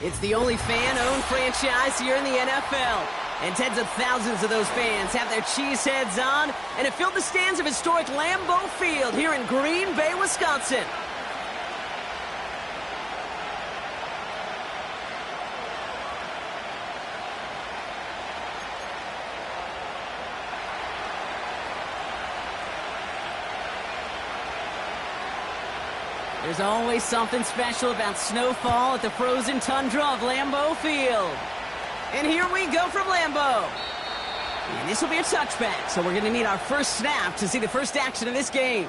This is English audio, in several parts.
It's the only fan-owned franchise here in the NFL. And tens of thousands of those fans have their cheese heads on and have filled the stands of historic Lambeau Field here in Green Bay, Wisconsin. There's always something special about snowfall at the frozen tundra of Lambeau Field. And here we go from Lambeau. And this will be a touchback, so we're going to need our first snap to see the first action of this game.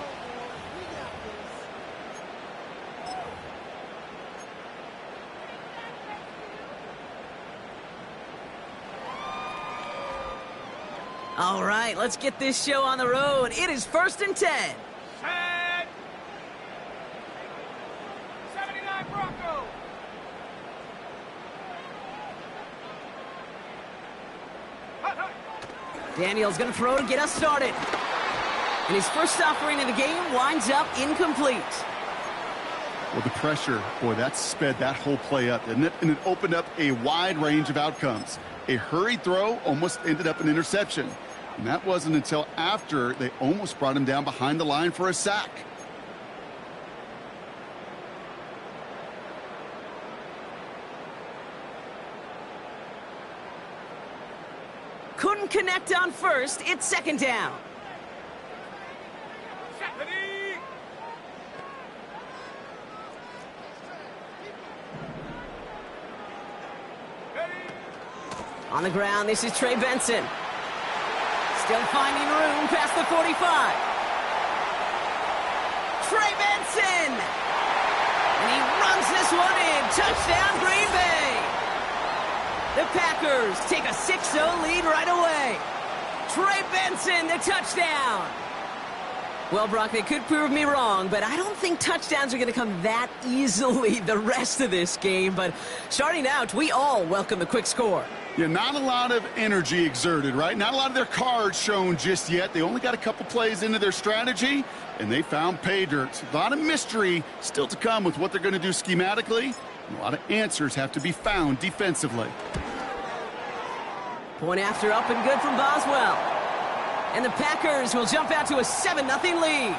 All right, let's get this show on the road. It is 1st and 10. Set. 79 Bronco. Daniel's going to throw to get us started. And his first offering of the game winds up incomplete. Well, the pressure, boy, that sped that whole play up, didn't it? And it opened up a wide range of outcomes. A hurried throw almost ended up an interception. And that wasn't until after they almost brought him down behind the line for a sack. Couldn't connect on first. It's 2nd down. On the ground, this is Trey Benson. Still finding room past the 45. Trey Benson! And he runs this one in. Touchdown, Green Bay! The Packers take a 6-0 lead right away. Trey Benson, the touchdown! Well, Brock, they could prove me wrong, but I don't think touchdowns are going to come that easily the rest of this game. But starting out, we all welcome the quick score. Yeah, not a lot of energy exerted, right? Not a lot of their cards shown just yet. They only got a couple plays into their strategy, and they found pay dirt. A lot of mystery still to come with what they're going to do schematically. And a lot of answers have to be found defensively. Point after up and good from Boswell. And the Packers will jump out to a 7-0 lead.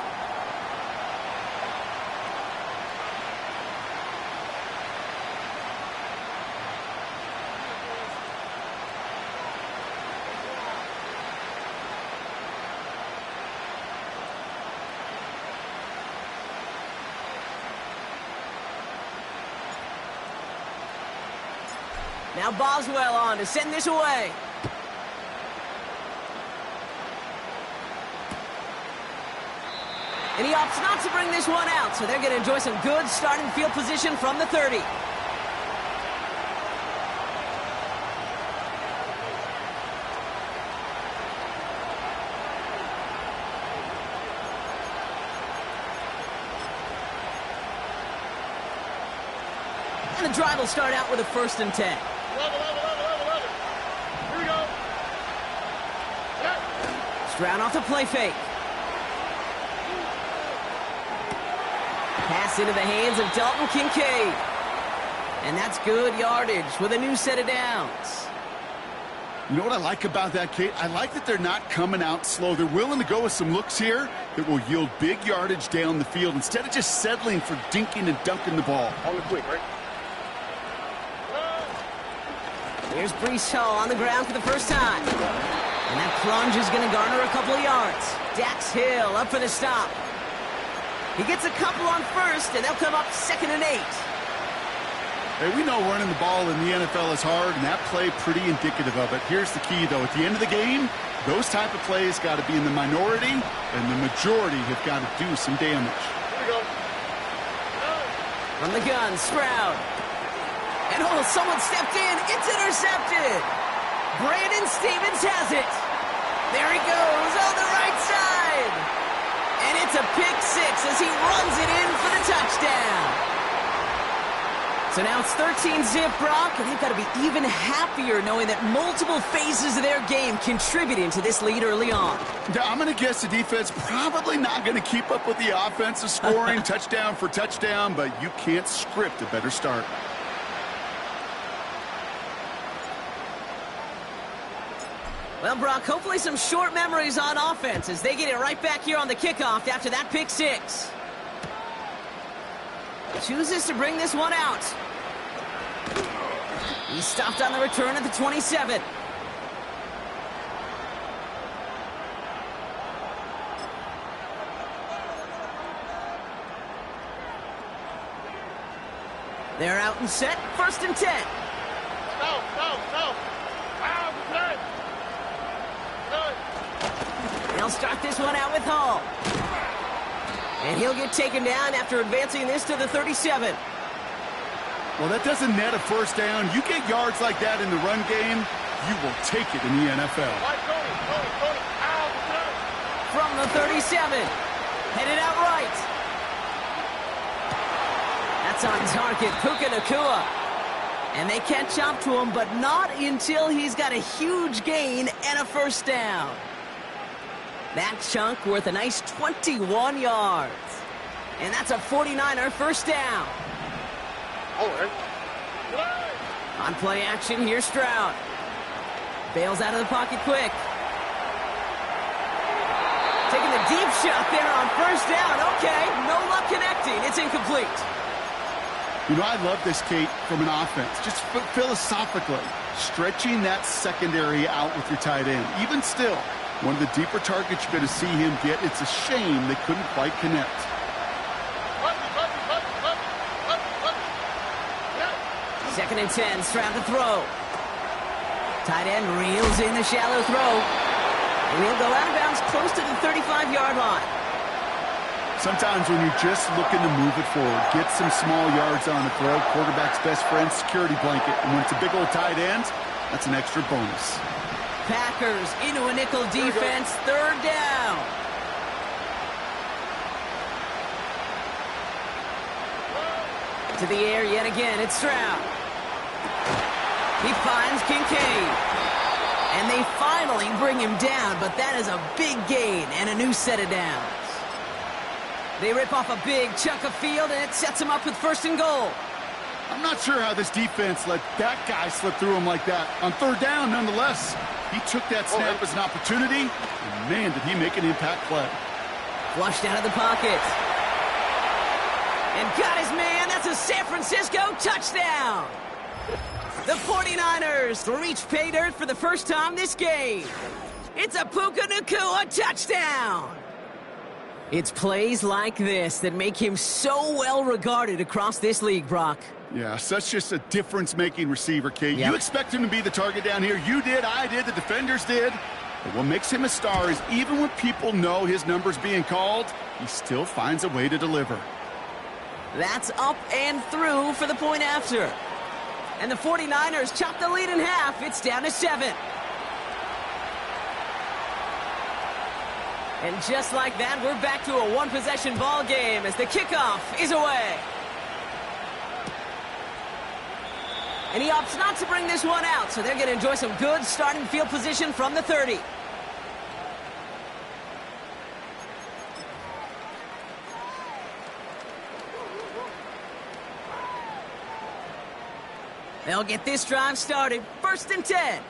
Now Boswell on to send this away. And he opts not to bring this one out, so they're going to enjoy some good starting field position from the 30. And the drive will start out with a 1st and 10. 11. Here we go. Stroud off the play fake. Pass into the hands of Dalton Kincaid. And that's good yardage with a new set of downs. You know what I like about that, Kate? I like that they're not coming out slow. They're willing to go with some looks here that will yield big yardage down the field instead of just settling for dinking and dunking the ball. On the quick, right? Here's Breece Hall on the ground for the first time. And that plunge is going to garner a couple of yards. Dax Hill up for the stop. He gets a couple on first, and they'll come up 2nd and 8. Hey, we know running the ball in the NFL is hard, and that play pretty indicative of it. Here's the key, though. At the end of the game, those type of plays got to be in the minority, and the majority have got to do some damage. Here we go. From the gun, Stroud. And oh, someone stepped in. It's intercepted. Brandon Stevens has it. There he goes on the right side. And it's a pick 6 as he runs it in for the touchdown. So now it's 13-zip, Brock, and they've got to be even happier knowing that multiple phases of their game contributing to this lead early on. Yeah, I'm going to guess the defense probably not going to keep up with the offensive scoring touchdown for touchdown, but you can't script a better start. Well, Brock, hopefully some short memories on offense as they get it right back here on the kickoff after that pick six. Chooses to bring this one out. He's stopped on the return at the 27. They're out and set. 1st and 10. They'll start this one out with Hall. And he'll get taken down after advancing this to the 37. Well, that doesn't net a first down. You get yards like that in the run game, you will take it in the NFL. From the 37. Headed out right. That's on target. Puka Nacua. And they catch up to him, but not until he's got a huge gain and a first down. That chunk worth a nice 21 yards. And that's a 49er first down. On play action, here's Stroud. Bails out of the pocket quick. Taking the deep shot there on first down. Okay, no luck connecting. It's incomplete. You know, I love this, Kate, from an offense. Just philosophically, stretching that secondary out with your tight end. Even still, one of the deeper targets you're going to see him get. It's a shame they couldn't quite connect. 2nd and 10, Stroud to throw. Tight end reels in the shallow throw. And he'll go out of bounds close to the 35-yard line. Sometimes when you're just looking to move it forward, get some small yards on the throw, quarterback's best friend, security blanket. And when it's a big old tight end, that's an extra bonus. Packers into a nickel defense, 3rd down. To the air yet again, it's Stroud. He finds Kincaid. And they finally bring him down, but that is a big gain and a new set of downs. They rip off a big chunk of field, and it sets them up with 1st and goal. I'm not sure how this defense let that guy slip through him like that. On 3rd down, nonetheless, he took that snap as an opportunity, and man, did he make an impact play. Flushed out of the pocket. And got his man. That's a San Francisco touchdown. The 49ers reach pay dirt for the first time this game. It's a Puka Nacua touchdown. It's plays like this that make him so well regarded across this league, Brock. Yeah, such just a difference-making receiver, Kate. Yep. You expect him to be the target down here. You did, I did, the defenders did. But what makes him a star is even when people know his number's being called, he still finds a way to deliver. That's up and through for the point after. And the 49ers chop the lead in half. It's down to 7. And just like that, we're back to a one-possession ball game as the kickoff is away. And he opts not to bring this one out, so they're going to enjoy some good starting field position from the 30. They'll get this drive started. 1st and 10.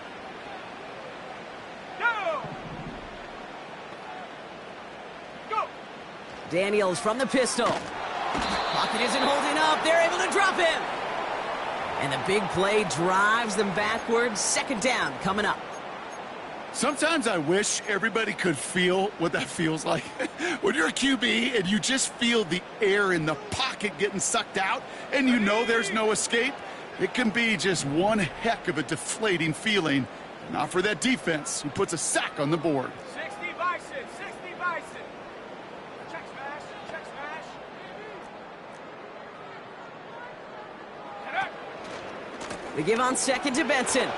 Go! Daniels from the pistol. Pocket isn't holding up. They're able to drop him. And the big play drives them backwards. 2nd down coming up. Sometimes I wish everybody could feel what that feels like. When you're a QB and you just feel the air in the pocket getting sucked out and you know there's no escape, it can be just one heck of a deflating feeling. Not for that defense who puts a sack on the board. 60 Bison, 60 Bison. Check smash, check smash. Get up. They give on 2nd to Benson.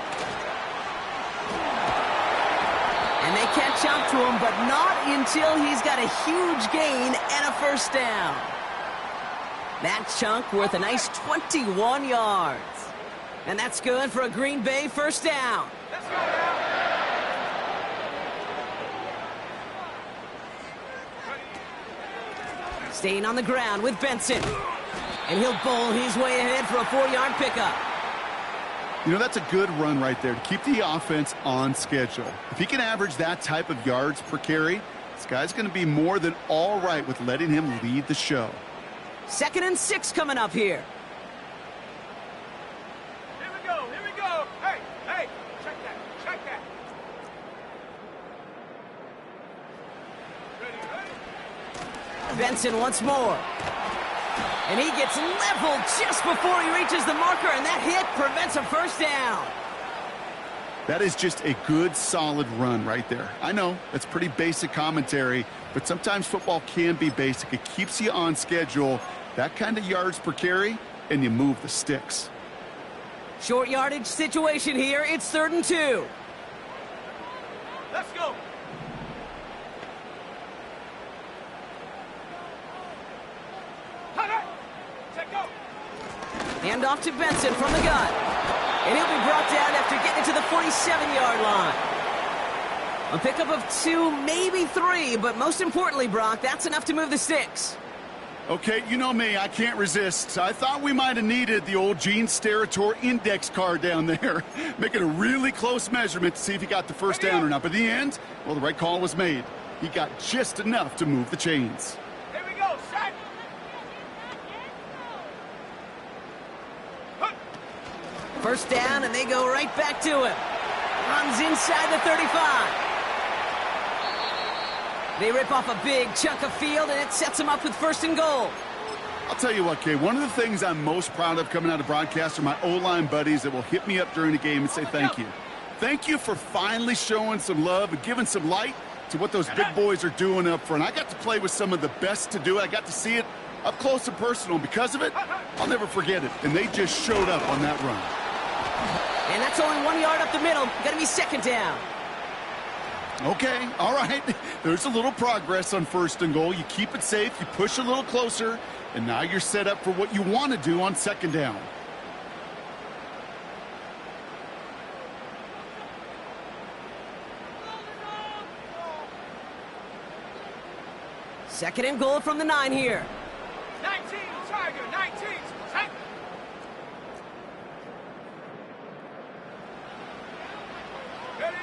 And they catch up to him, but not until he's got a huge gain and a first down. That chunk worth a nice 21 yards. And that's good for a Green Bay first down. Let's go now. Staying on the ground with Benson. And he'll bowl his way ahead for a 4-yard pickup. You know, that's a good run right there to keep the offense on schedule. If he can average that type of yards per carry, this guy's going to be more than all right with letting him lead the show. 2nd and 6 coming up here. Here we go. Here we go. Hey, hey. Check that. Check that. Ready, ready. Benson once more. And he gets leveled just before he reaches the marker, and that hit prevents a first down. That is just a good, solid run right there. I know, that's pretty basic commentary, but sometimes football can be basic. It keeps you on schedule, that kind of yards per carry, and you move the sticks. Short yardage situation here. It's 3rd and 2. Let's go. Hand off to Benson from the gun. And he'll be brought down after getting to the 47-yard line. A pickup of 2, maybe 3, but most importantly, Brock, that's enough to move the sticks. Okay, you know me, I can't resist. I thought we might have needed the old Gene Steratore index card down there, making a really close measurement to see if he got the first down or not. But in the end, well, the right call was made. He got just enough to move the chains. Here we go, set. First down, and they go right back to him. Runs inside the 35. They rip off a big chunk of field, and it sets him up with 1st and goal. I'll tell you what, Kay, one of the things I'm most proud of coming out of broadcast are my O-line buddies that will hit me up during the game and say thank you. Thank you for finally showing some love and giving some light to what those big boys are doing up front. I got to play with some of the best to do it. I got to see it up close and personal. Because of it, I'll never forget it. And they just showed up on that run. And that's only 1 yard up the middle. Got to be 2nd down. Okay, all right. There's a little progress on 1st and goal. You keep it safe, you push a little closer, and now you're set up for what you want to do on 2nd down. Second and goal from the 9 here. 19, Tiger, 19. Set. Ready.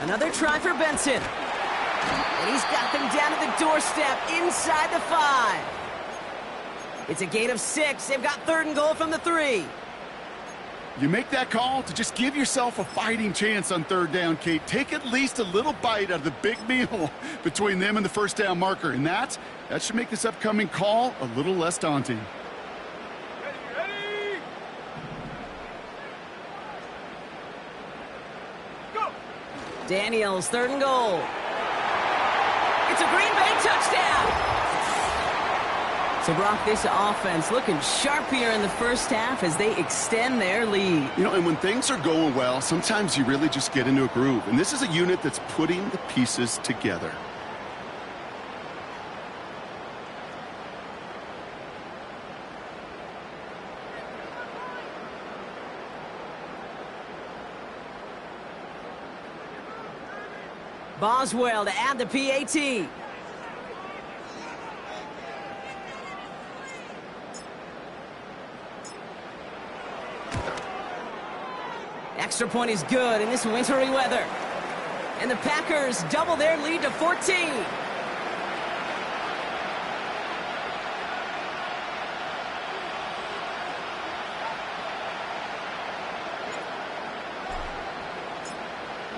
Another try for Benson. And he's got them down to the doorstep inside the 5. It's a gain of 6. They've got 3rd and goal from the 3. You make that call to just give yourself a fighting chance on 3rd down, Kate. Take at least a little bite out of the big meal between them and the 1st down marker. And that should make this upcoming call a little less daunting. Ready, ready. Go. Daniels, 3rd and goal. It's a Green Bay touchdown. So, Brock, this offense looking sharp here in the first half as they extend their lead. You know, and when things are going well, sometimes you really just get into a groove. And this is a unit that's putting the pieces together. Boswell to add the PAT. Extra point is good in this wintry weather. And the Packers double their lead to 14.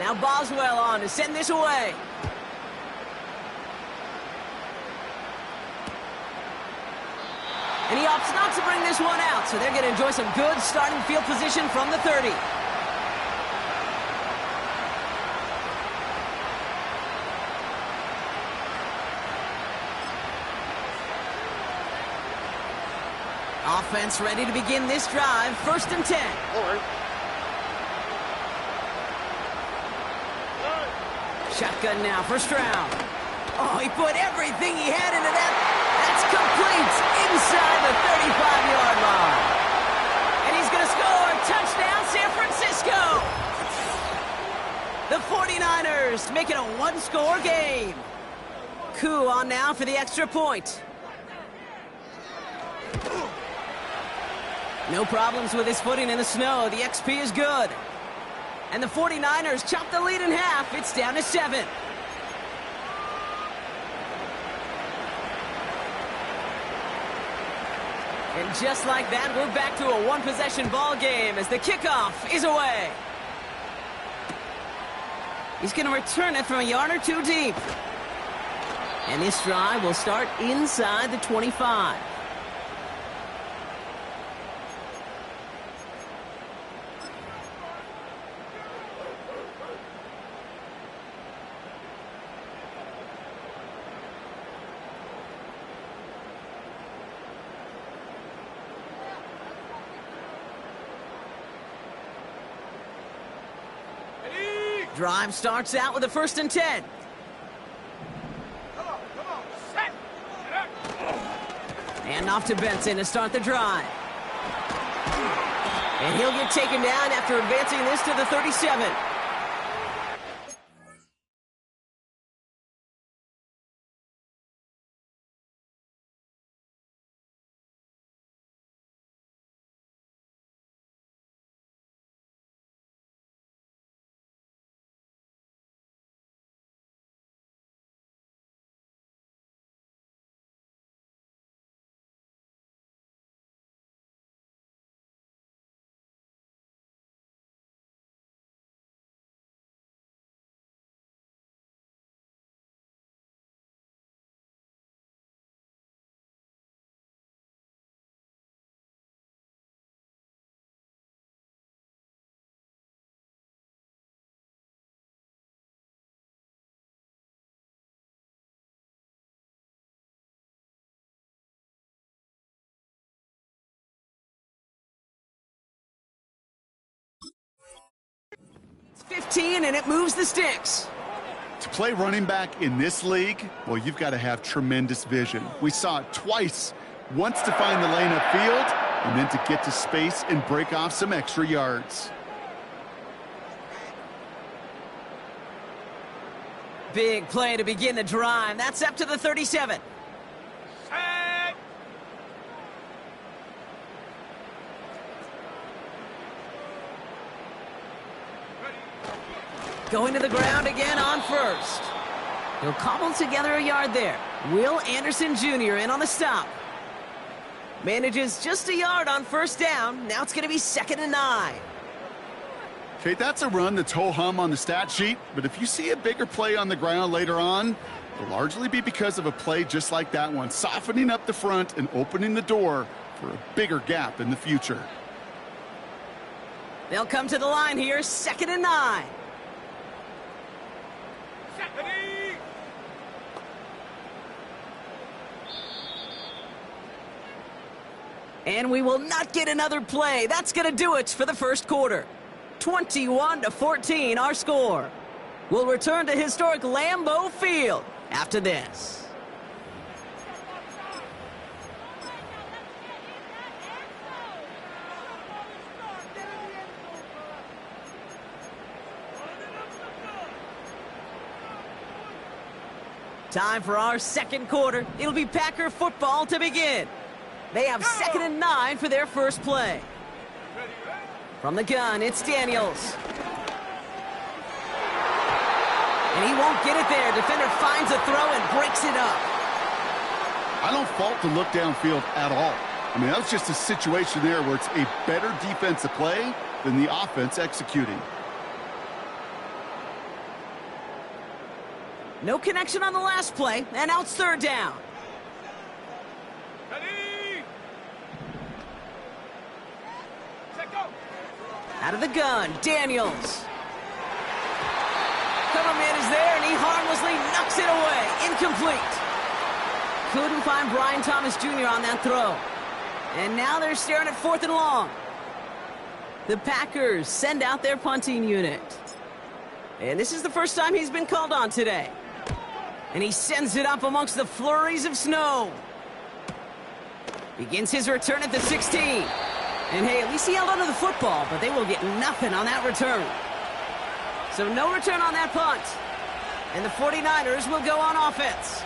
Now Boswell on to send this away. And he opts not to bring this one out, so they're going to enjoy some good starting field position from the 30. Offense ready to begin this drive. 1st and 10. Shotgun now, 1st round. Oh, he put everything he had into that. That's complete inside the 35-yard line. And he's going to score. Touchdown, San Francisco. The 49ers make it a one-score game. Koo on now for the extra point. No problems with his footing in the snow. The XP is good. And the 49ers chop the lead in half. It's down to 7. And just like that, we're back to a one-possession ball game as the kickoff is away. He's going to return it from a yard or two deep. And this drive will start inside the 25. Drive starts out with a 1st and 10. Come on, set. And off to Benson to start the drive. And he'll get taken down after advancing this to the 37. It's 15, and it moves the sticks. To play running back in this league, well, you've got to have tremendous vision. We saw it twice, once to find the lane upfield, and then to get to space and break off some extra yards. Big play to begin the drive. That's up to the 37. Set. Going to the ground again on 1st. He'll cobble together a yard there. Will Anderson Jr. in on the stop. Manages just a yard on 1st down. Now it's going to be 2nd and 9. Okay, that's a run that's ho-hum on the stat sheet, but if you see a bigger play on the ground later on, it'll largely be because of a play just like that one, softening up the front and opening the door for a bigger gap in the future. They'll come to the line here, 2nd and 9. Ready. And we will not get another play. That's going to do it for the 1st quarter. 21-14, our score. We'll return to historic Lambeau Field after this. Time for our 2nd quarter. It'll be Packer football to begin. They have 2nd and 9 for their first play. From the gun, it's Daniels. And he won't get it there. Defender finds a throw and breaks it up. I don't fault the look downfield at all. I mean, that was just a situation there where it's a better defensive play than the offense executing. No connection on the last play, and now it's 3rd down. Ready. Set, go. Out of the gun, Daniels. Cover man is there, and he harmlessly knocks it away. Incomplete. Couldn't find Brian Thomas Jr. on that throw. And now they're staring at 4th and long. The Packers send out their punting unit. And this is the first time he's been called on today. And he sends it up amongst the flurries of snow. Begins his return at the 16. And hey, at least he held onto the football, but they will get nothing on that return. So no return on that punt. And the 49ers will go on offense.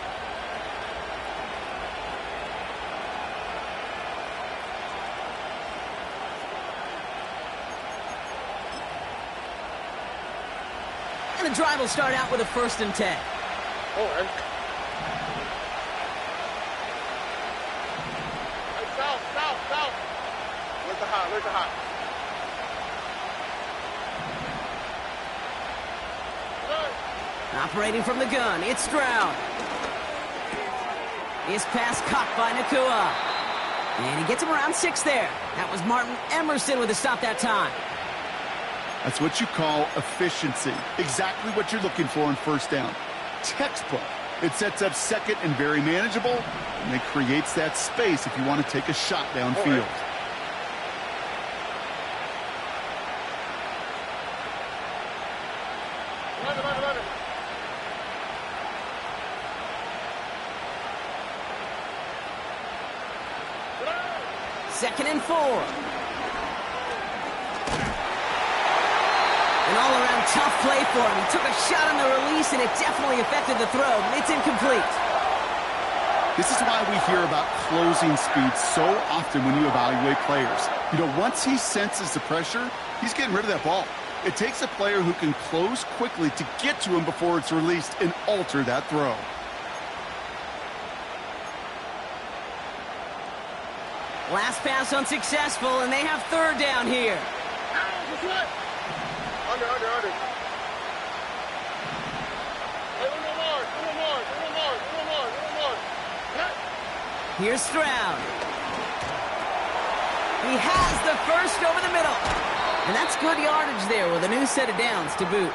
And the drive will start out with a 1st and 10. Oh, and south. Where's the hot? Operating from the gun, it's Stroud. His pass caught by Nakua. And he gets him around 6 there. That was Martin Emerson with a stop that time. That's what you call efficiency. Exactly what you're looking for on 1st down. Textbook. It sets up 2nd and very manageable, and it creates that space if you want to take a shot downfield. Run it. 2nd and 4. An all-around tough play for him. He took a shot on the release, and it definitely affected the throw, but it's incomplete. This is why we hear about closing speed so often when you evaluate players. You know, once he senses the pressure, he's getting rid of that ball. It takes a player who can close quickly to get to him before it's released and alter that throw. Last pass unsuccessful, and they have 3rd down here. Under. Hey, one more. Here's Stroud. He has the 1st over the middle. And that's good yardage there with a new set of downs to boot.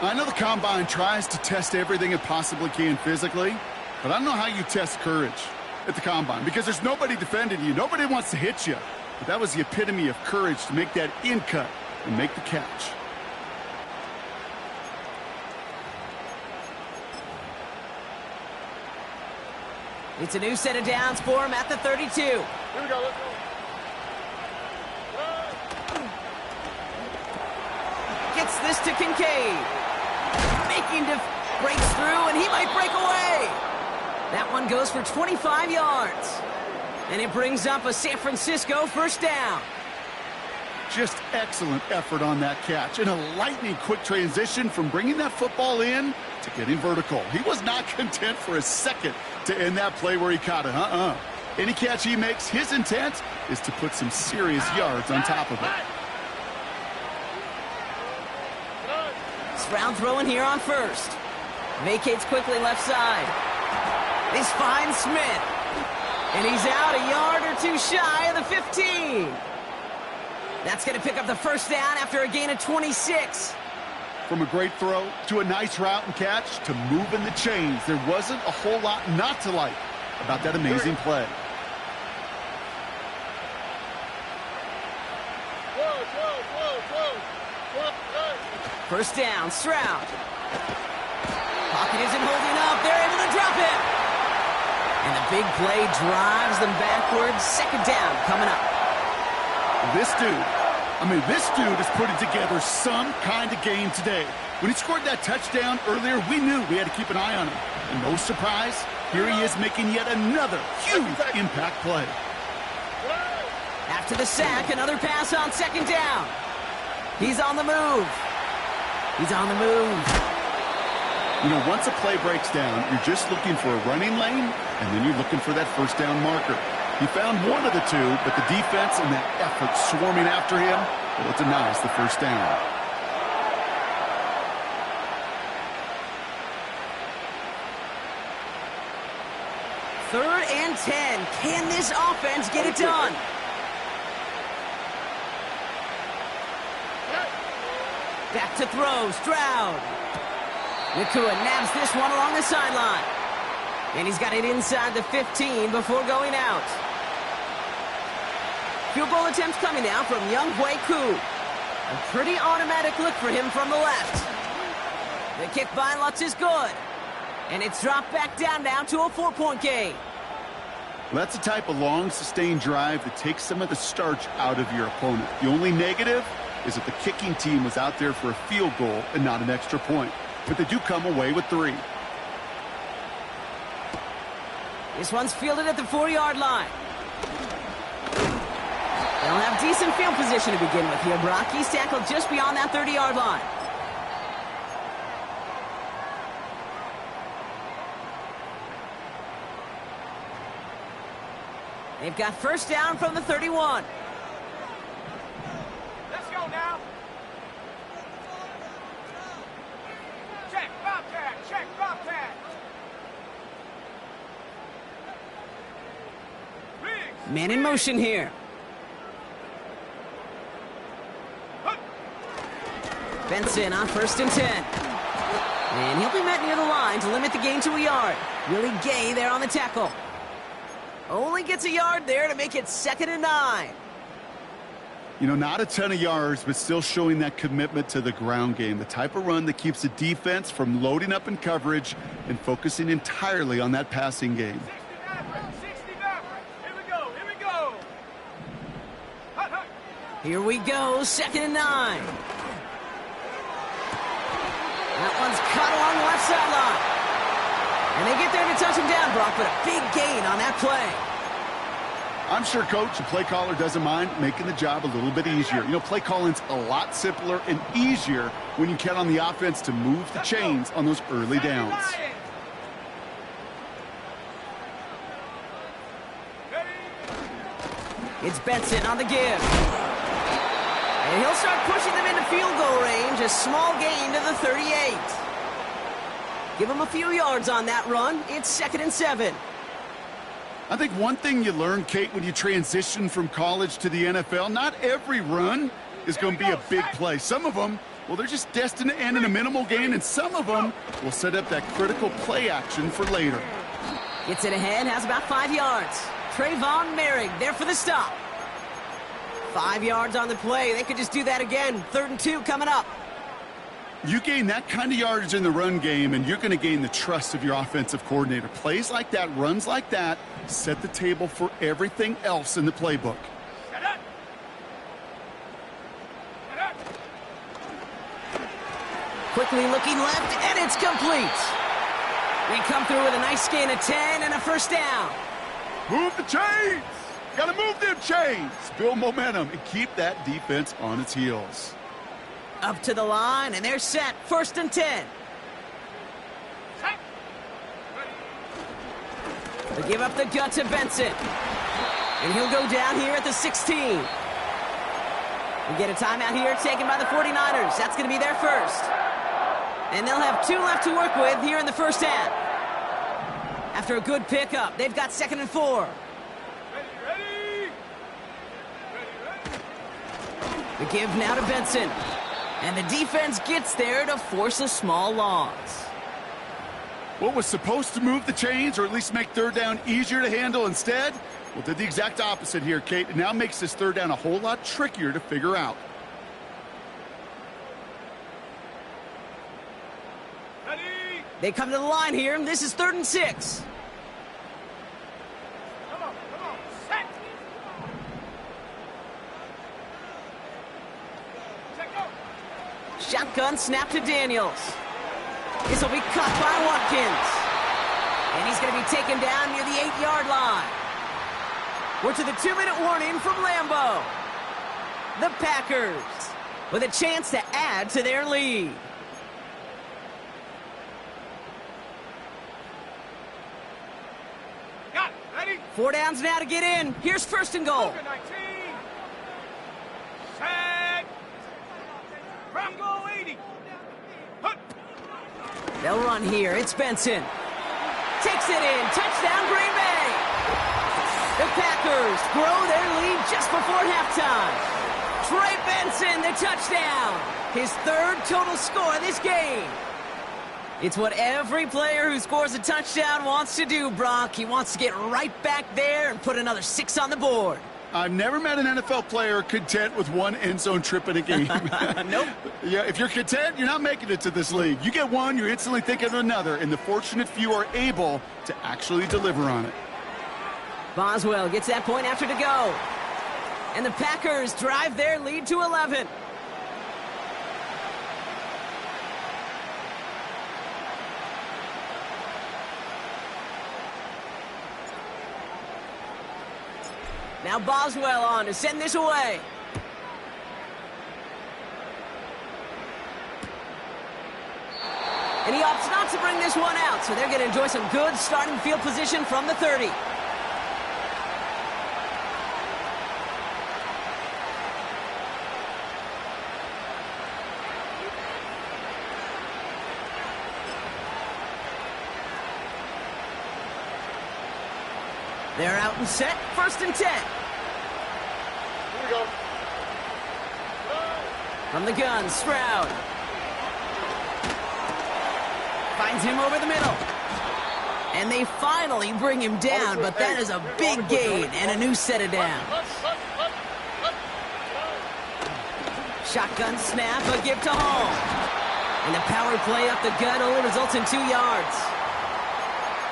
I know the Combine tries to test everything it possibly can physically, but I don't know how you test courage at the Combine because there's nobody defending you. Nobody wants to hit you. But that was the epitome of courage to make that in cut and make the catch. It's a new set of downs for him at the 32. Here we go, let's go. Gets this to Kincaid. Breaks through, and he might break away. That one goes for 25 yards. And it brings up a San Francisco 1st down. Just excellent effort on that catch. And a lightning-quick transition from bringing that football in to getting vertical. He was not content for a second to end that play where he caught it. Any catch he makes, his intent is to put some serious yards on top of it. Stroud throwing here on 1st. Vacates quickly left side. This finds Smith. And he's out a yard or 2 shy of the 15. That's going to pick up the 1st down after a gain of 26. From a great throw to a nice route and catch to moving the chains, there wasn't a whole lot not to like about that amazing play. Whoa. 1st down, Stroud. Pocket isn't holding up. They're able to drop it. And the big play drives them backwards. 2nd down coming up. This dude is putting together some kind of game today. When he scored that touchdown earlier, we knew we had to keep an eye on him. And no surprise, here he is making yet another huge impact play. After the sack, another pass on 2nd down. He's on the move. You know, once a play breaks down, you're just looking for a running lane, and then you're looking for that 1st down marker. He found one of the two, but the defense and that effort swarming after him, well, it denies the 1st down. Third and 10. Can this offense get it done? Back to throw, Stroud. Nakua nabs this one along the sideline. And he's got it inside the 15 before going out. Field goal attempts coming now from Young Hui Koo. A pretty automatic look for him from the left. The kick by Lutz is good. And it's dropped back down now to a 4-point game. Well, that's the type of long, sustained drive that takes some of the starch out of your opponent. The only negative is that the kicking team was out there for a field goal and not an extra point. But they do come away with 3. This one's fielded at the 4-yard line. They'll have decent field position to begin with here, Brock. He's tackled just beyond that 30-yard line. They've got first down from the 31. Let's go now. Check, Bobcat. Check, Bobcat. Biggs. Man in motion here. Benson on first and 10. And he'll be met near the line to limit the gain to a yard. Willie Gay there on the tackle. Only gets a yard there to make it 2nd and 9. You know, not a ton of yards, but still showing that commitment to the ground game. The type of run that keeps the defense from loading up in coverage and focusing entirely on that passing game. 60 Maverick. Here we go. Here we go. Hut, hut. Here we go, 2nd and 9. That one's caught along the left sideline. And they get there to touch him down, Brock, but a big gain on that play. I'm sure, Coach, the play caller doesn't mind making the job a little bit easier. You know, play calling's a lot simpler and easier when you count on the offense to move the chains on those early downs. It's Benson on the give. And he'll start pushing them into field goal range. A small gain to the 38. Give him a few yards on that run. It's 2nd and 7. I think one thing you learn, Kate, when you transition from college to the NFL, not every run is going to be a big play. Some of them, well, they're just destined to end in a minimal gain, and some of them will set up that critical play action for later. Gets it ahead, has about 5 yards. Trayvon Merrick there for the stop. 5 yards on the play. They could just do that again. 3rd and 2 coming up. You gain that kind of yardage in the run game, and you're going to gain the trust of your offensive coordinator. Plays like that, runs like that, set the table for everything else in the playbook. Quickly looking left, and it's complete. We come through with a nice gain of 10 and a first down. Move the chains! Got to move them chains! Build momentum and keep that defense on its heels. Up to the line, and they're set. 1st and 10. They give up the gut to Benson. And he'll go down here at the 16. We get a timeout here taken by the 49ers. That's going to be their first. And they'll have 2 left to work with here in the first half. After a good pickup, they've got 2nd and 4. Ready. The give now to Benson. And the defense gets there to force a small loss. What was supposed to move the chains, or at least make 3rd down easier to handle instead, well, did the exact opposite here, Kate. It now makes this 3rd down a whole lot trickier to figure out. Ready. They come to the line here, and this is 3rd and 6. Come on. Set. Check go. Shotgun snap to Daniels. This will be caught by Watkins. And he's going to be taken down near the 8-yard line. We're to the 2-minute warning from Lambeau. The Packers with a chance to add to their lead. Got it. Ready. 4 downs now to get in. Here's 1st and goal. 19. Set. From goal 80. Hut. They'll run here. It's Benson. Takes it in. Touchdown, Green Bay. The Packers grow their lead just before halftime. Trey Benson, the touchdown. His 3rd total score of this game. It's what every player who scores a touchdown wants to do, Brock. He wants to get right back there and put another 6 on the board. I've never met an NFL player content with 1 end zone trip in a game. Nope. Yeah, if you're content, you're not making it to this league. You get one, you're instantly thinking of another, and the fortunate few are able to actually deliver on it. Boswell gets that point after to go. And the Packers drive their lead to 11. Now Boswell on to send this away. And he opts not to bring this one out, so they're going to enjoy some good starting field position from the 30. They're out and set, 1st and 10. Here we go. From the gun, Stroud. Finds him over the middle. And they finally bring him down, but that is a big gain and a new set of downs. Shotgun snap, a give to Hall. And the power play up the gut only results in 2 yards.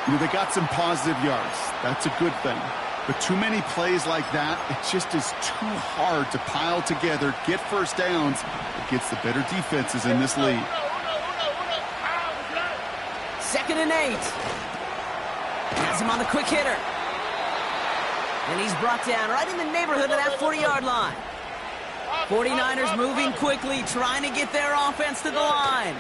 You know, they got some positive yards. That's a good thing. But too many plays like that, it just is too hard to pile together, get first downs against the better defenses in this league. 2nd and 8. Has him on the quick hitter. And he's brought down right in the neighborhood of that 40-yard line. 49ers moving quickly, trying to get their offense to the line.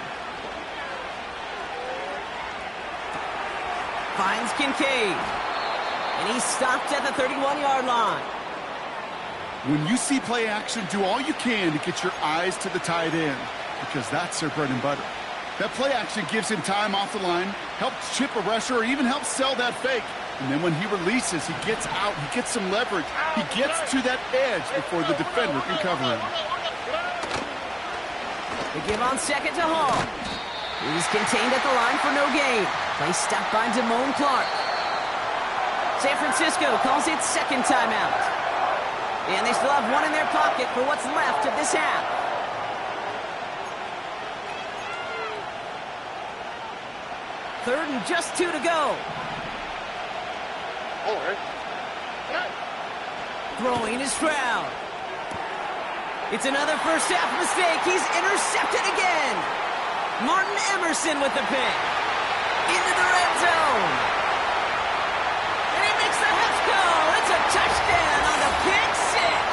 Finds Kincaid. And he's stopped at the 31-yard line. When you see play action, do all you can to get your eyes to the tight end, because that's their bread and butter. That play action gives him time off the line, helps chip a rusher, or even helps sell that fake. And then when he releases, he gets out, he gets some leverage. He gets to that edge before the defender can cover him. They give on 2nd to Hall. He's contained at the line for no gain. Play stopped by Damone Clark. San Francisco calls it 2nd timeout. And they still have one in their pocket for what's left of this half. Third and just 2 to go. Throwing is Stroud. It's another first half mistake. He's intercepted again. Martin Emerson with the pick. Into the red zone. And he makes the half goal. It's a touchdown on the pick six.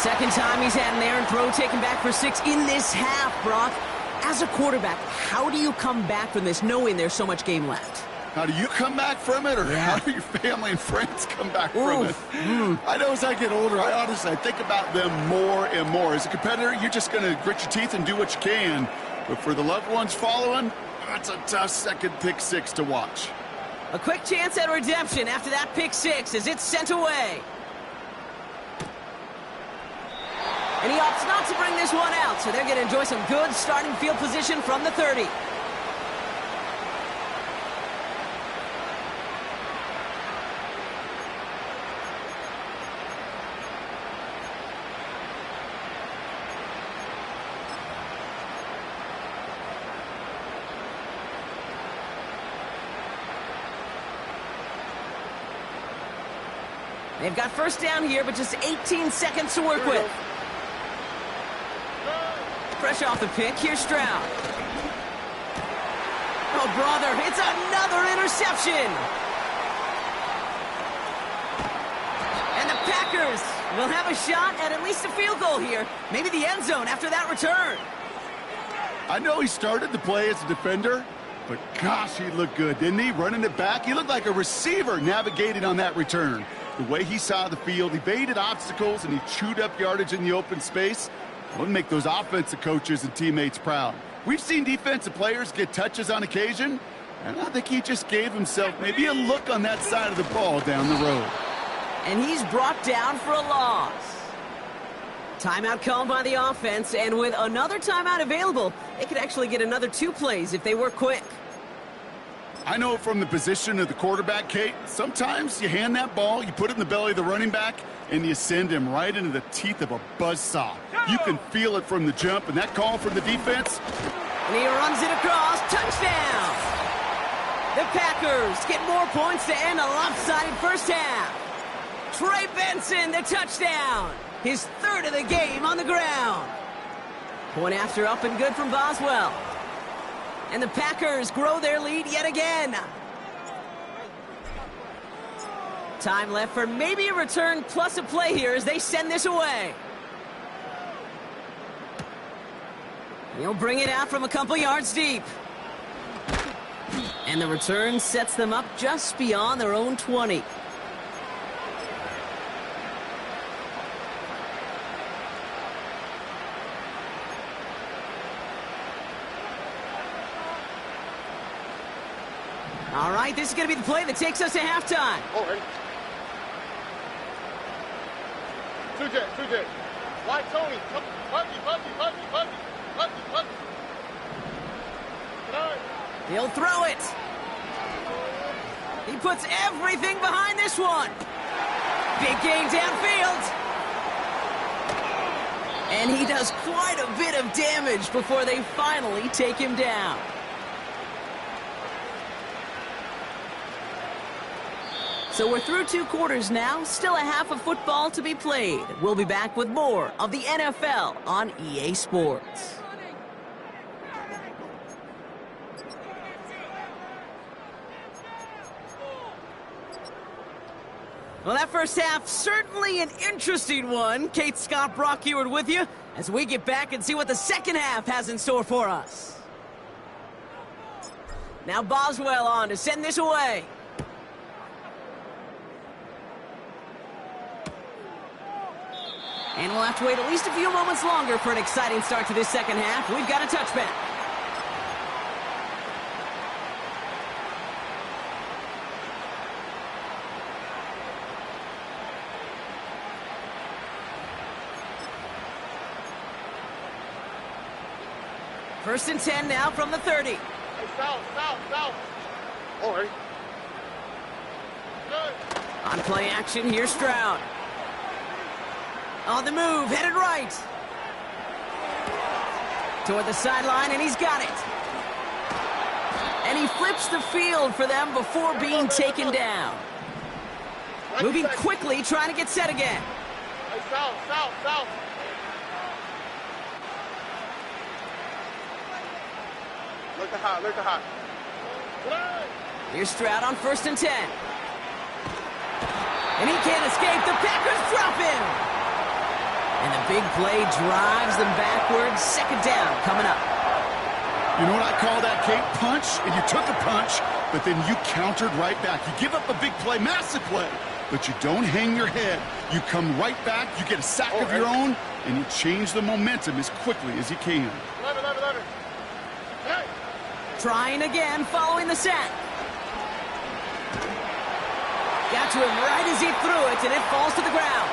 Second time he's had an errant throw taken back for 6 in this half, Brock. As a quarterback, how do you come back from this knowing there's so much game left? How do you come back from it, or how do your family and friends come back from it? I know as I get older, I think about them more and more. As a competitor, you're just going to grit your teeth and do what you can. But for the loved ones following, that's a tough second pick 6 to watch. A quick chance at redemption after that pick 6 as it's sent away. And he opts not to bring this one out, so they're going to enjoy some good starting field position from the 30. They've got first down here, but just 18 seconds to work with. Fresh off the pick, here's Stroud. Oh, brother, it's another interception. And the Packers will have a shot at least a field goal here. Maybe the end zone after that return. I know he started the play as a defender, but gosh, he looked good, didn't he? Running it back, he looked like a receiver navigating on that return. The way he saw the field, evaded obstacles, and he chewed up yardage in the open space. Wouldn't make those offensive coaches and teammates proud. We've seen defensive players get touches on occasion, and I think he just gave himself maybe a look on that side of the ball down the road. And he's brought down for a loss. Timeout called by the offense, and with another timeout available, they could actually get another 2 plays if they work quick. I know from the position of the quarterback, Kate, sometimes you hand that ball, you put it in the belly of the running back, and you send him right into the teeth of a buzzsaw. You can feel it from the jump, and that call from the defense. And he runs it across. Touchdown! The Packers get more points to end a lopsided first half. Trey Benson, the touchdown. His third of the game on the ground. Point after up and good from Boswell. And the Packers grow their lead yet again. Time left for maybe a return plus a play here as they send this away. He'll bring it out from a couple yards deep. And the return sets them up just beyond their own 20. All right, this is going to be the play that takes us to halftime. Oh, ready. Two jet. Why Tony? Buggy. He'll throw it. He puts everything behind this one. Big gain downfield. And he does quite a bit of damage before they finally take him down. So we're through 2 quarters now, still a half of football to be played. We'll be back with more of the NFL on EA Sports. Well, that first half, certainly an interesting one. Kate, Scott, Brock Eward with you as we get back and see what the second half has in store for us. Now Boswell on to send this away. And we'll have to wait at least a few moments longer for an exciting start to this second half. We've got a touchback. First and 10 now from the 30. Hey, south. Oh, ready. Good. On play action, here's Stroud. On the move, headed right. Toward the sideline, and he's got it. And he flips the field for them before being taken down. Moving quickly, trying to get set again. Hey, south. Look at hot. Here's Stroud on first and 10. And he can't escape. The Packers drop him. And the big play drives them backwards. Second down coming up. You know what I call that, Kate? Punch, and you took a punch, but then you countered right back. You give up a big play, massive play, but you don't hang your head. You come right back, you get a sack of your own, and you change the momentum as quickly as you can. Let her. Hey. Trying again, following the sack. Got to him right as he threw it, and it falls to the ground.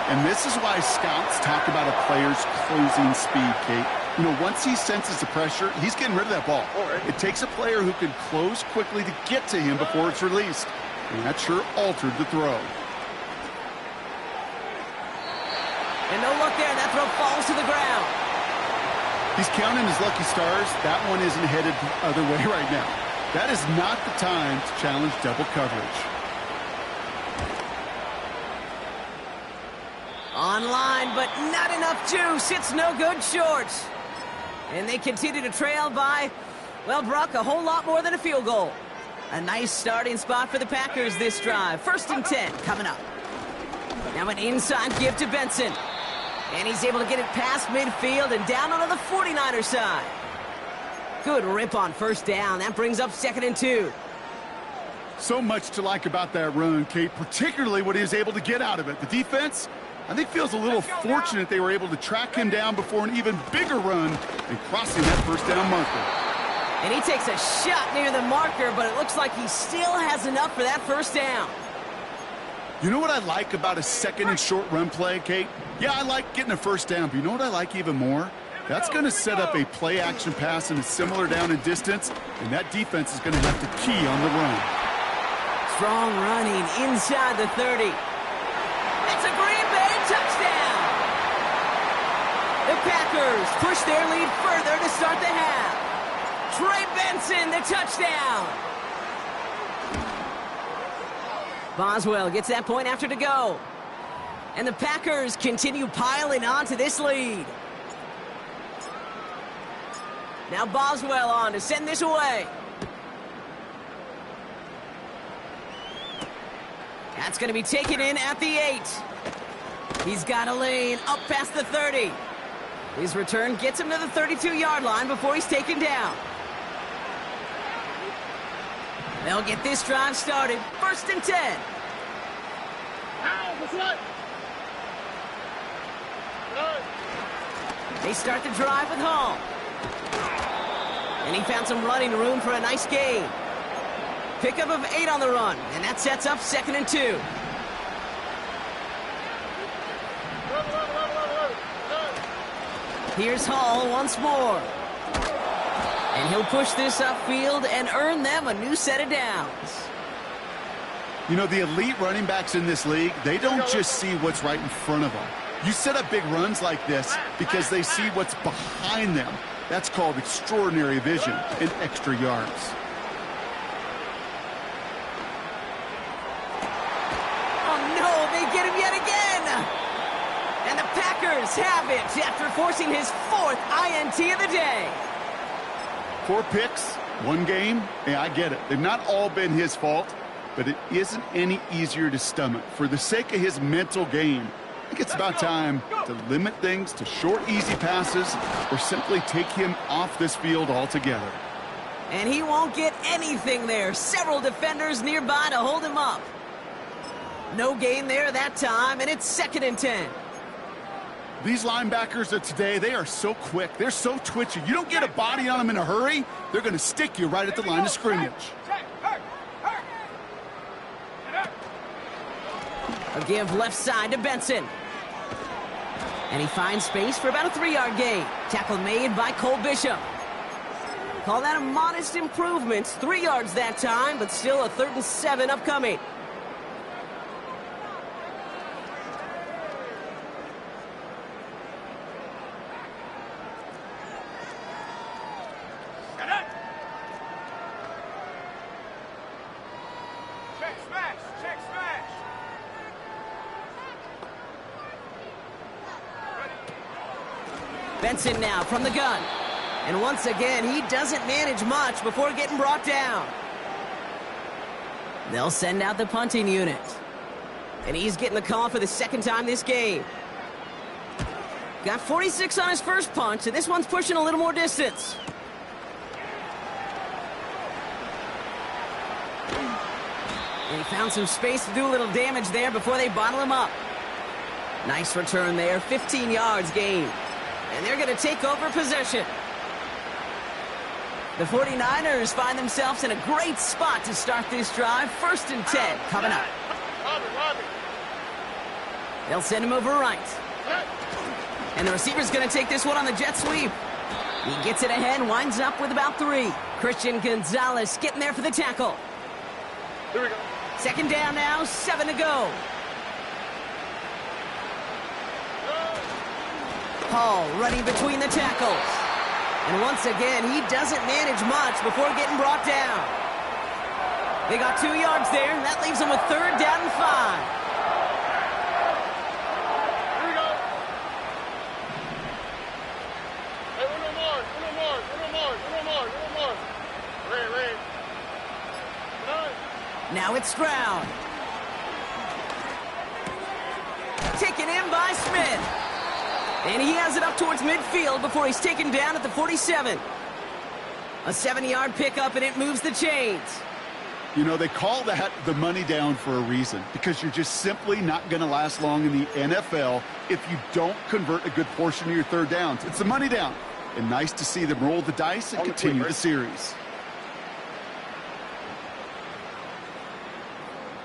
And this is why scouts talk about a player's closing speed, Kate. You know, once he senses the pressure, he's getting rid of that ball. It takes a player who can close quickly to get to him before it's released. And that sure altered the throw. And no look there, that throw falls to the ground. He's counting his lucky stars. That one isn't headed the other way right now. That is not the time to challenge double coverage. Online, but not enough juice. It's no good short. And they continue to trail by, well, Brock, a whole lot more than a field goal. A nice starting spot for the Packers this drive. First and 10 coming up. Now an inside give to Benson. And he's able to get it past midfield and down onto the 49er side. Good rip on first down. That brings up second and 2. So much to like about that run, Kate, particularly what he was able to get out of it. The defense, I think, feels a little fortunate they were able to track him down before an even bigger run and crossing that first down marker. And he takes a shot near the marker, but it looks like he still has enough for that first down. You know what I like about a second and short run play, Kate? Yeah, I like getting a first down, but you know what I like even more? That's going to set up a play-action pass in a similar down and distance, and that defense is going to have to key on the run. Strong running inside the 30. It's a Green Bay touchdown! The Packers push their lead further to start the half. Trey Benson, the touchdown. Boswell gets that point after to go. And the Packers continue piling on to this lead. Now Boswell on to send this away. That's going to be taken in at the 8. He's got a lane up past the 30. His return gets him to the 32-yard line before he's taken down. They'll get this drive started. 1st and 10. They start the drive with Hall. And he found some running room for a nice gain. Pickup of 8 on the run, and that sets up 2nd and 2. Here's Hall once more. And he'll push this upfield and earn them a new set of downs. You know, the elite running backs in this league, they don't just see what's right in front of them. You set up big runs like this because they see what's behind them. That's called extraordinary vision and extra yards. Oh, no, they get him yet again. And the Packers have it after forcing his 4th INT of the day. 4 picks, 1 game. Yeah, I get it. They've not all been his fault, but it isn't any easier to stomach. For the sake of his mental game, I think it's about time to limit things to short, easy passes or simply take him off this field altogether. And he won't get anything there. Several defenders nearby to hold him up. No gain there that time, and it's 2nd and 10. These linebackers of today, they are so quick. They're so twitchy. You don't get a body on them in a hurry, they're going to stick you right at the line of scrimmage. A give left side to Benson. And he finds space for about a 3-yard gain. Tackle made by Cole Bishop. Call that a modest improvement. 3 yards that time, but still a 3rd and 7 upcoming. Benson now from the gun. And once again, he doesn't manage much before getting brought down. They'll send out the punting unit. And he's getting the call for the 2nd time this game. Got 46 on his first punt, and this one's pushing a little more distance. And he found some space to do a little damage there before they bottle him up. Nice return there, 15 yards gained. And they're going to take over possession. The 49ers find themselves in a great spot to start this drive. 1st and 10 coming up. They'll send him over right. And the receiver's going to take this one on the jet sweep. He gets it ahead, winds up with about 3. Christian Gonzalez getting there for the tackle. Here we go. 2nd down now, 7 to go. Hall running between the tackles. And once again, he doesn't manage much before getting brought down. They got 2 yards there, and that leaves them with 3rd down and 5. Here we go. Hey, one more. Ray. Now it's Stroud. Taken in by Smith. And he has it up towards midfield before he's taken down at the 47. A 7-yard pickup, and it moves the chains. You know, they call that the money down for a reason, because you're just simply not going to last long in the NFL if you don't convert a good portion of your 3rd downs. It's the money down. And nice to see them roll the dice and continue the series.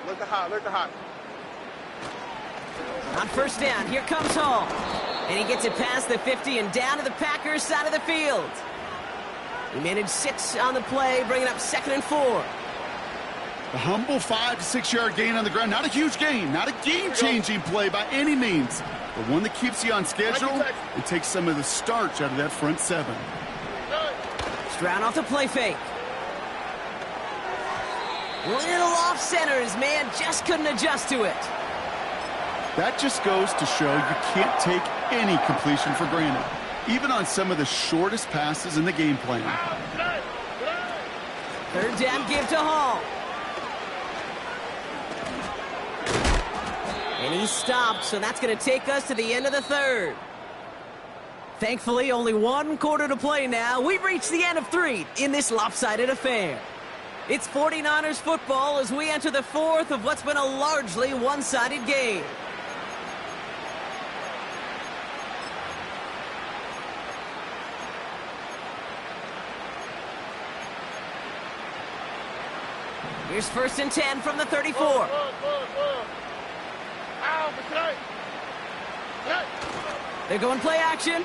Look the hot. On 1st down, here comes Hall. And he gets it past the 50 and down to the Packers side of the field. He managed 6 on the play, bringing up 2nd and 4. A humble 5 to 6 yard gain on the ground. Not a huge gain, not a game-changing play by any means, but one that keeps you on schedule and takes some of the starch out of that front 7. Stroud off the play fake. Little off center. His man just couldn't adjust to it. That just goes to show you can't take any completion for granted, even on some of the shortest passes in the game plan. Third down give to Hall. And he stopped, so that's going to take us to the end of the third. Thankfully, only one quarter to play now. We've reached the end of 3 in this lopsided affair. It's 49ers football as we enter the fourth of what's been a largely one-sided game. Here's 1st and 10 from the 34. They're going play action.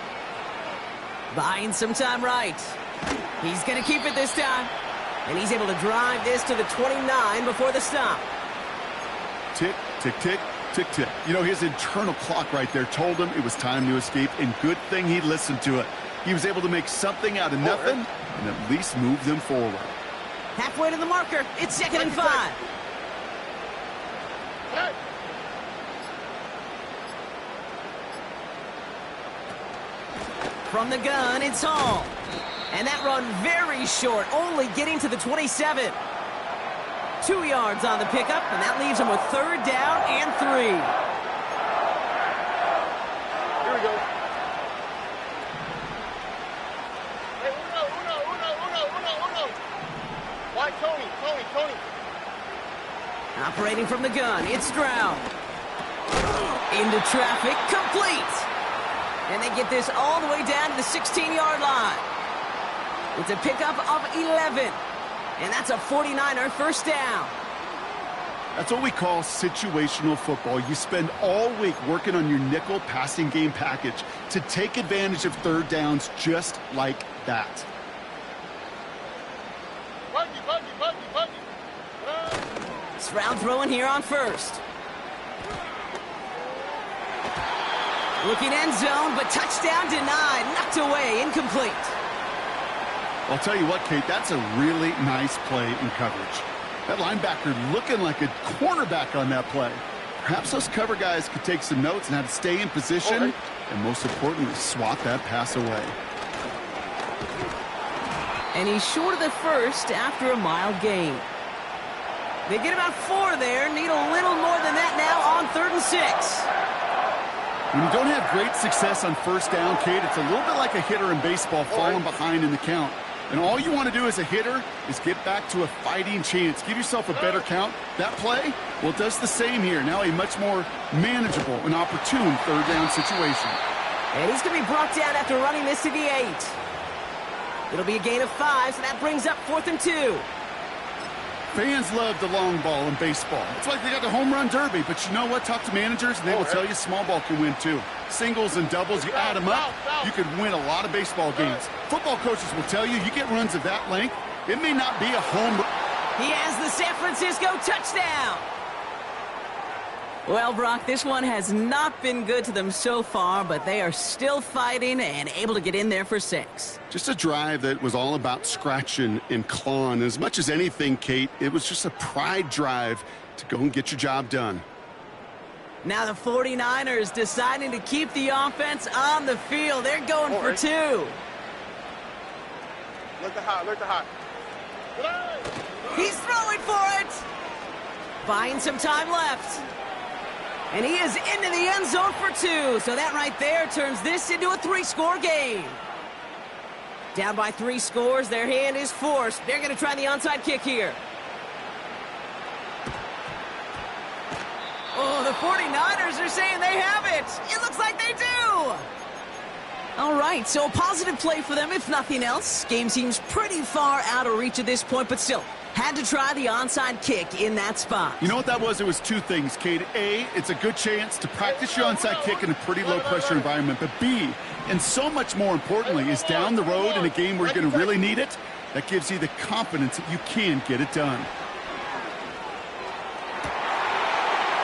Buying some time right. He's going to keep it this time. And he's able to drive this to the 29 before the stop. Tick, tick, tick, tick, tick. You know, his internal clock right there told him it was time to escape, and good thing he listened to it. He was able to make something out of nothing and at least move them forward. Halfway to the marker. It's 2nd and 5. From the gun, it's Hall. And that run very short, only getting to the 27. 2 yards on the pickup, and that leaves him with 3rd down and 3. Here we go. Hey, uno. Why Tony? Operating from the gun, it's Stroud. Into traffic, complete. And they get this all the way down to the 16-yard line. It's a pickup of 11. And that's a 49er first down. That's what we call situational football. You spend all week working on your nickel passing game package to take advantage of 3rd downs just like that. Buggy. Stroud throwing here on 1st. Looking end zone, but touchdown denied. Knocked away, incomplete. I'll tell you what, Kate, that's a really nice play in coverage. That linebacker looking like a cornerback on that play. Perhaps those cover guys could take some notes on how to stay in position and, most importantly, swat that pass away. And he's short of the 1st after a mild gain. They get about 4 there. Need a little more than that now on 3rd and 6. When you don't have great success on 1st down, Kate, it's a little bit like a hitter in baseball falling behind in the count. And all you want to do as a hitter is get back to a fighting chance. Give yourself a better count. That play, well, it does the same here. Now a much more manageable and opportune 3rd down situation. And he's going to be brought down after running this to the 8. It'll be a gain of 5, so that brings up 4th and 2. Fans love the long ball in baseball. It's like they got the home run derby, but you know what? Talk to managers, and they will tell you small ball can win too. Singles and doubles, you add them up, you could win a lot of baseball games. Football coaches will tell you get runs of that length, it may not be a home run. He has the San Francisco touchdown. Well, Brock, this one has not been good to them so far, but they are still fighting and able to get in there for 6. Just a drive that was all about scratching and clawing. As much as anything, Kate, it was just a pride drive to go and get your job done. Now the 49ers deciding to keep the offense on the field. They're going for 2. Look the hot. He's throwing for it. Buying some time left. And he is into the end zone for 2. So that right there turns this into a 3-score game. Down by 3 scores, their hand is forced. They're going to try the onside kick here. Oh, the 49ers are saying they have it. It looks like they do. All right, so a positive play for them, if nothing else. Game seems pretty far out of reach at this point, but still, had to try the onside kick in that spot. You know what that was? It was 2 things, Kate. A, it's a good chance to practice your onside kick in a pretty low-pressure environment. But B, and so much more importantly, is down the road in a game where you're going to really need it, that gives you the confidence that you can get it done.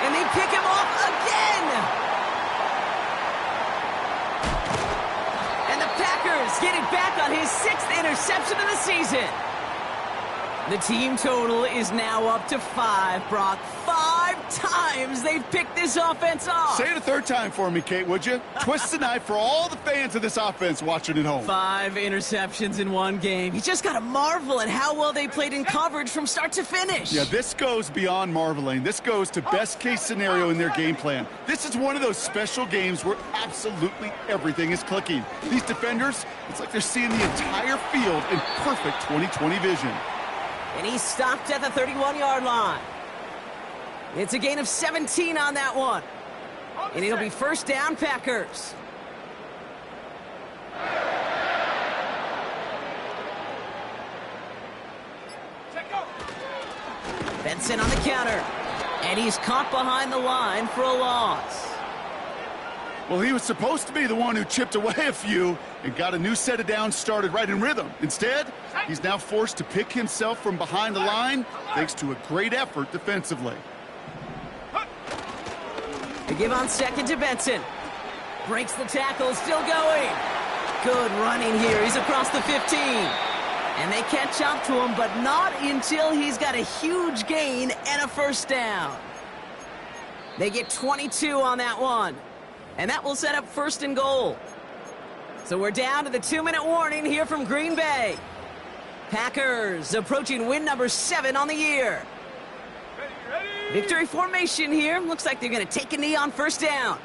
And they pick him off again. And the Packers Packers get it back on his 6th interception of the season. The team total is now up to 5, Brock. 5 times they've picked this offense off. Say it a third time for me, Kate, would you? Twist the knife for all the fans of this offense watching at home. 5 interceptions in one game. You just got to marvel at how well they played in coverage from start to finish. Yeah, this goes beyond marveling. This goes to best-case scenario in their game plan. This is one of those special games where absolutely everything is clicking. These defenders, it's like they're seeing the entire field in perfect 20/20 vision. And he's stopped at the 31-yard line. It's a gain of 17 on that one. And it'll be first down, Packers. Benson on the counter. And he's caught behind the line for a loss. Well, he was supposed to be the one who chipped away a few and got a new set of downs started right in rhythm. Instead, he's now forced to pick himself from behind the line thanks to a great effort defensively. They give on second to Benson. Breaks the tackle, still going. Good running here. He's across the 15. And they catch up to him, but not until he's got a huge gain and a first down. They get 22 on that one. And that will set up first and goal. So we're down to the 2-minute warning here from Green Bay. Packers approaching win number 7 on the year. Victory formation here. Looks like they're going to take a knee on first down.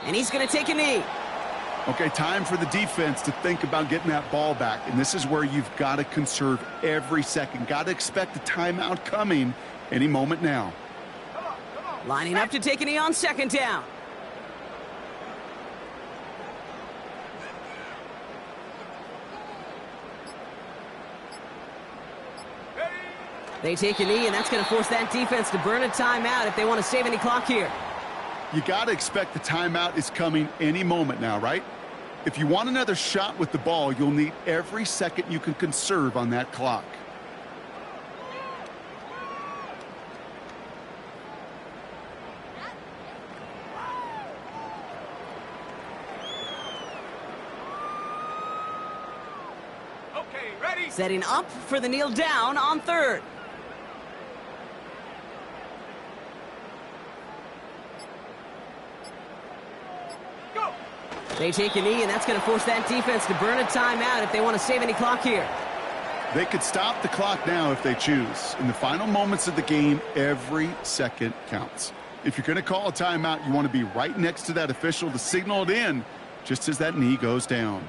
And he's going to take a knee. Okay, time for the defense to think about getting that ball back. And this is where you've got to conserve every second. Got to expect a timeout coming any moment now. Lining up to take a knee on second down. They take a knee, and that's going to force that defense to burn a timeout if they want to save any clock here. You got to expect the timeout is coming any moment now, right? If you want another shot with the ball, you'll need every second you can conserve on that clock. Okay, ready? Setting up for the kneel down on third. Go! They take a knee, and that's going to force that defense to burn a timeout if they want to save any clock here. They could stop the clock now if they choose. In the final moments of the game, every second counts. If you're going to call a timeout, you want to be right next to that official to signal it in just as that knee goes down.